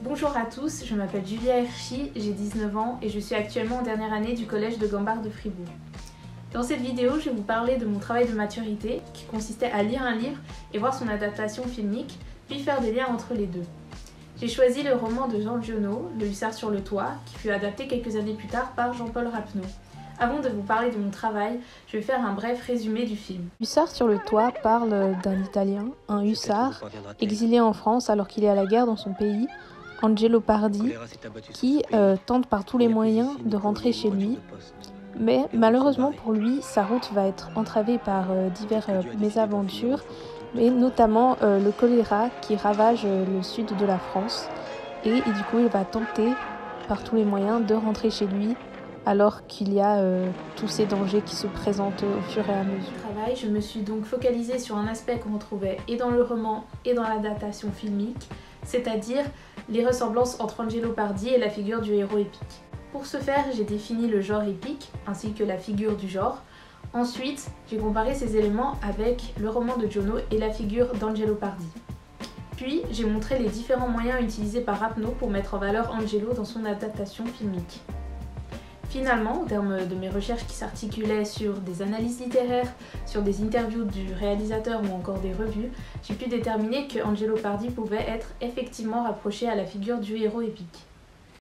Bonjour à tous, je m'appelle Julia Herchy, j'ai 19 ans et je suis actuellement en dernière année du collège de Gambard de Fribourg. Dans cette vidéo, je vais vous parler de mon travail de maturité qui consistait à lire un livre et voir son adaptation filmique, puis faire des liens entre les deux. J'ai choisi le roman de Jean Giono, Le Hussard sur le toit, qui fut adapté quelques années plus tard par Jean-Paul Rapneau. Avant de vous parler de mon travail, je vais faire un bref résumé du film. Hussard sur le toit parle d'un Italien, un hussard, exilé en France alors qu'il est à la guerre dans son pays, Angelo Pardi, qui tente par tous les moyens de rentrer chez lui. Mais malheureusement pour lui, sa route va être entravée par diverses mésaventures, mais notamment le choléra qui ravage le sud de la France. Et du coup, il va tenter par tous les moyens de rentrer chez lui, alors qu'il y a tous ces dangers qui se présentent au fur et à mesure. Je me suis donc focalisée sur un aspect qu'on retrouvait et dans le roman et dans l'adaptation filmique, c'est-à-dire les ressemblances entre Angelo Pardi et la figure du héros épique. Pour ce faire, j'ai défini le genre épique ainsi que la figure du genre. Ensuite, j'ai comparé ces éléments avec le roman de Giono et la figure d'Angelo Pardi. Puis, j'ai montré les différents moyens utilisés par Rapneau pour mettre en valeur Angelo dans son adaptation filmique. Finalement, au terme de mes recherches qui s'articulaient sur des analyses littéraires, sur des interviews du réalisateur ou encore des revues, j'ai pu déterminer que Angelo Pardi pouvait être effectivement rapproché à la figure du héros épique.